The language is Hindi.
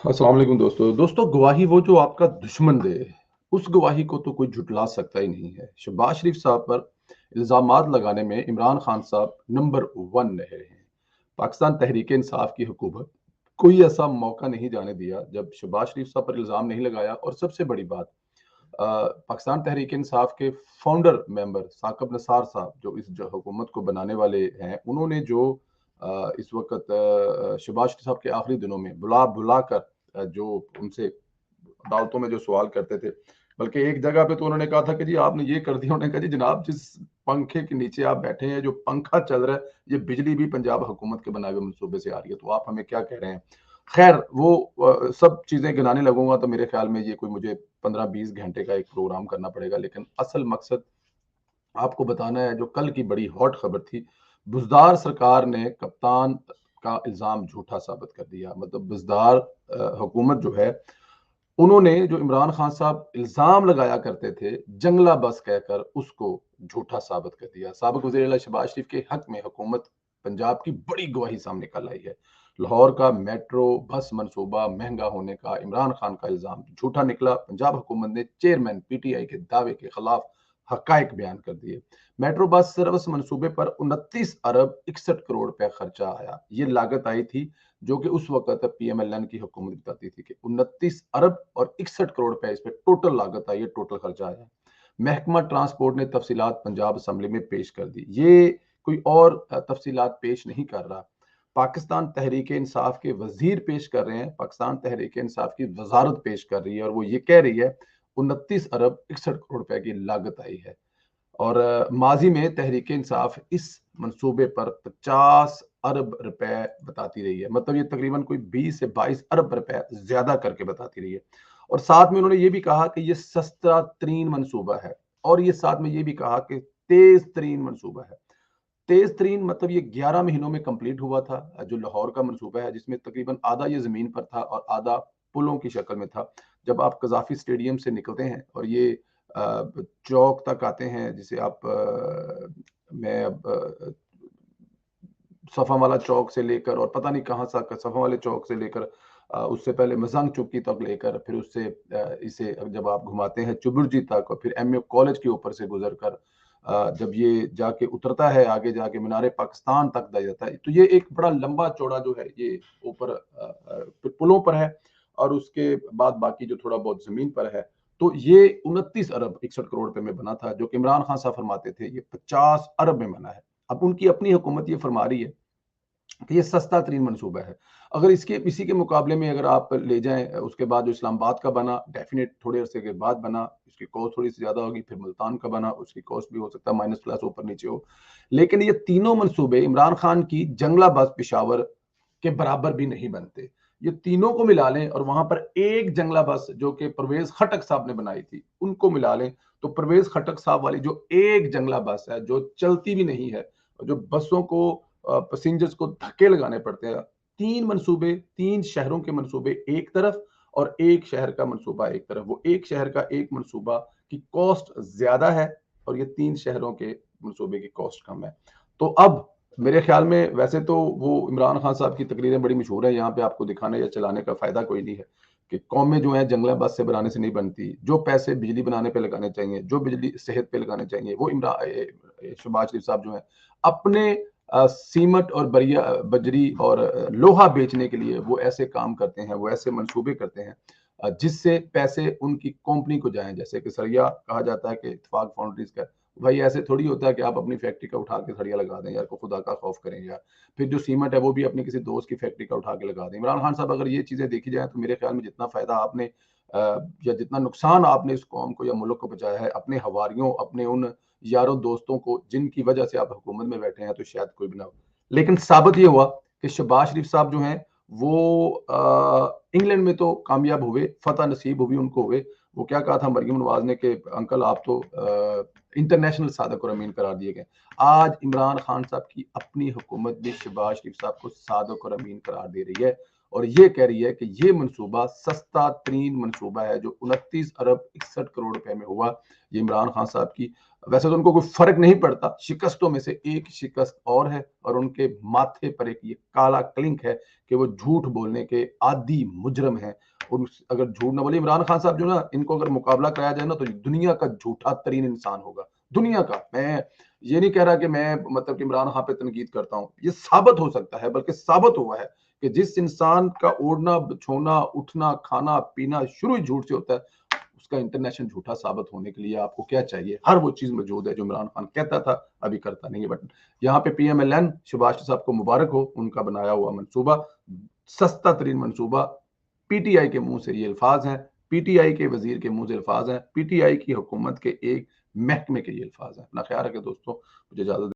अस्सलाम वालेकुम दोस्तों गवाही वो जो आपका दुश्मन दे, उस गवाही को तो कोई झुठला सकता ही नहीं है। शहबाज शरीफ साहब पर इल्ज़ामात लगाने में इमरान खान साहब नंबर 1 रहे हैं। पाकिस्तान तहरीक इंसाफ की हुकूमत कोई ऐसा मौका नहीं जाने दिया जब शहबाज शरीफ साहब पर इल्ज़ाम नहीं लगाया। और सबसे बड़ी बात, पाकिस्तान तहरीक इंसाफ के फाउंडर मेंबर साकब नसार साहब जो इस जो हुकूमत को बनाने वाले हैं, उन्होंने जो इस वक़्त शहबाज शरीफ साहब के आखिरी दिनों में बुला बुला कर जो उनसे अदालतों में जो सवाल करते थे, बल्कि एक जगह पे तो उन्होंने कहा था कि जी आपने ये कर दिया। उन्होंने कहा जी जनाब, जिस पंखे के नीचे आप बैठे हैं, जो पंखा चल रहा है, ये बिजली भी पंजाब हुकूमत के बनाए हुए मंसूबे से आ रही है, तो आप हमें क्या कह रहे हैं। खैर वो सब चीजें गिनाने लगूंगा तो मेरे ख्याल में ये कोई मुझे 15-20 घंटे का एक प्रोग्राम करना पड़ेगा। लेकिन असल मकसद आपको बताना है, जो कल की बड़ी हॉट खबर थी, बुजदार सरकार ने कप्तान का इल्जाम झूठा साबित कर दिया। मतलब बुजदार हुकूमत जो है, उन्होंने जो इमरान खान साहब इल्जाम लगाया करते थे जंगला बस कहकर, उसको झूठा साबित कर दिया। साबिक वज़ीर आला शहबाज शरीफ के हक में हुकूमत पंजाब की बड़ी गवाही सामने कल आई है। लाहौर का मेट्रो बस मंसूबा महंगा होने का इमरान खान का इल्जाम झूठा निकला। पंजाब हुकूमत ने चेयरमैन पीटीआई के दावे के खिलाफ हकायक बयान कर दिए। मेट्रो बस सर्विस मंसूबे पर 29 अरब 61 करोड़ रुपया खर्चा आया। ये लागत आई थी जो कि उस वक्त पीएमएलएन की हुकूमत बताती थी कि 29 अरब और 61 करोड़ रुपए इस पे टोटल लागत आई है, टोटल खर्चा आया। महकमा ट्रांसपोर्ट ने तफसीलात पंजाब असम्बली में पेश कर दी। ये कोई और तफसीलात पेश नहीं कर रहा, पाकिस्तान तहरीक इंसाफ के वजीर पेश कर रहे हैं। पाकिस्तान तहरीक इंसाफ की वजारत पेश कर रही है और वो ये कह रही है 29 अरब 61 करोड़ रुपए की लागत आई है। और माजी में तहरीक इंसाफ इस मंसूबे पर 50 अरब रुपए बताती रही है। मतलब ये तकरीबन कोई 20 से 22 अरब रुपए ज्यादा करके बताती रही है। और साथ में उन्होंने ये भी कहा कि ये सस्ता तरीन मंसूबा है। और ये साथ में ये भी कहा कि तेज तरीन मंसूबा है। तेज तरीन मतलब ये 11 महीनों में कंप्लीट हुआ था। जो लाहौर का मंसूबा है, जिसमें तकरीबन आधा ये जमीन पर था और आधा पुलों की शक्ल में था। जब आप कजाफी स्टेडियम से निकलते हैं और ये चौक तक आते हैं, जिसे आप मैं अब सफा वाला चौक से लेकर और पता नहीं कहाँ सा सफा वाले चौक से लेकर उससे पहले मजंग चौकी तक लेकर, फिर उससे इसे जब आप घुमाते हैं चुबुर्जी तक और फिर एमए कॉलेज के ऊपर से गुजर कर जब ये जाके उतरता है, आगे जाके मीनारे पाकिस्तान तक दे जाता है, तो ये एक बड़ा लंबा चौड़ा जो है ये ऊपर पुलों पर है। और उसके बाद बाकी जो थोड़ा बहुत जमीन पर है। तो ये 29 अरब 61 करोड़ रुपए में बना था, जो कि इमरान खान साहब फरमाते थे ये 50 अरब में बना है। अब उनकी अपनी हुकूमत ये फरमा रही है कि ये सस्ता तरीन मंसूबा है। अगर इसके इसी के मुकाबले में अगर आप ले जाएं, उसके बाद जो इस्लामाबाद का बना, डेफिनेट थोड़े अरसे के बाद बना, इसकी कॉस्ट थोड़ी सी ज्यादा होगी। फिर मुल्तान का बना, उसकी कॉस्ट भी हो सकता है माइनस प्लस ऊपर नीचे हो। लेकिन ये तीनों मंसूबे इमरान खान की जंगला बस पिशावर के बराबर भी नहीं बनते। ये तीनों को मिला लें और वहां पर एक जंगला बस जो कि परवेज खटक साहब ने बनाई थी, उनको मिला लें, तो परवेज खटक साहब वाली जो एक जंगला बस है, जो चलती भी नहीं है, जो बसों को पैसेंजर्स को धक्के लगाने पड़ते हैं। तीन मंसूबे, तीन शहरों के मंसूबे एक तरफ और एक शहर का मंसूबा एक तरफ। वो एक शहर का एक मंसूबा की कॉस्ट ज्यादा है और ये तीन शहरों के मंसूबे की कॉस्ट कम है। तो अब मेरे ख्याल में, वैसे तो वो इमरान खान साहब की तकरीरें बड़ी मशहूर है, यहाँ पे आपको दिखाने या चलाने का फायदा कोई नहीं है कि कौमें जो है जंगला बस से बनाने से नहीं बनती। जो पैसे बिजली बनाने पे लगाने चाहिए, जो बिजली सेहत पे लगाने चाहिए, वो इमरान शहबाज शरीफ साहब जो है अपने सीमट और बरिया बजरी और लोहा बेचने के लिए वो ऐसे काम करते हैं, वो ऐसे मंसूबे करते हैं जिससे पैसे उनकी कंपनी को जाएं। जैसे कि सरिया कहा जाता है कि इत्तेफाक फाउंड्रीज का, भाई ऐसे थोड़ी होता है कि आप अपनी फैक्ट्री का उठा के सरिया लगा दें यार, को खुदा का खौफ करें यार। फिर जो सीमेंट है वो भी अपनी किसी दोस्त की फैक्ट्री का उठा के लगा दें। इमरान खान साहब, अगर ये चीजें देखी जाए तो मेरे ख्याल में जितना फायदा आपने या जितना नुकसान आपने इस कौम को या मुल्क को पहुंचाया है अपने हवारियों, अपने उन यारों दोस्तों को जिनकी वजह से आप हुकूमत में बैठे हैं, तो शायद कोई भी ना हो। लेकिन साबित ये हुआ कि शहबाज शरीफ साहब जो हैं वो इंग्लैंड में तो कामयाब हुए, फतह नसीब हुई उनको हुए। वो क्या कहा था मरियम नवाज ने कि अंकल आप तो इंटरनेशनल सादक और अमीन करार दिए गए। आज इमरान खान साहब की अपनी हुकूमत भी शहबाज शरीफ साहब को सादक और अमीन करार दे रही है। और ये कह रही है कि ये मंसूबा सस्ता तरीन मंसूबा है जो 29 अरब 61 करोड़ रुपए में हुआ। ये इमरान खान साहब की, वैसे तो उनको कोई फर्क नहीं पड़ता, शिकस्तों में से एक शिकस्त और है और उनके माथे पर एक ये काला कलंक है कि वो झूठ बोलने के आदी मुजरम हैं। और अगर झूठ ना बोले इमरान खान साहब जो ना, इनको अगर मुकाबला कराया जाए ना तो दुनिया का झूठा तरीन इंसान होगा, दुनिया का। मैं ये नहीं कह रहा कि मैं मतलब कि इमरान खान पे तनकीद करता हूं, ये साबित हो सकता है, बल्कि साबित हुआ है कि जिस इंसान का ओढ़ना बिछोना उठना खाना पीना शुरू ही झूठ से होता है, उसका इंटरनेशनल झूठा साबित होने के लिए आपको क्या चाहिए? हर वो चीज मौजूद है जो इमरान खान कहता था, अभी करता नहीं है। बट यहाँ पे पीएमएलएन शहबाज साहब को मुबारक हो, उनका बनाया हुआ मंसूबा, सस्ता तरीन मंसूबा। पीटीआई के मुंह से ये अल्फाज हैं, पीटीआई के वजीर के मुंह से अल्फाज हैं, पीटीआई की हुकूमत के एक महकमे के ये अल्फाज हैं। अपना ख्याल रखें दोस्तों, मुझे इजाजत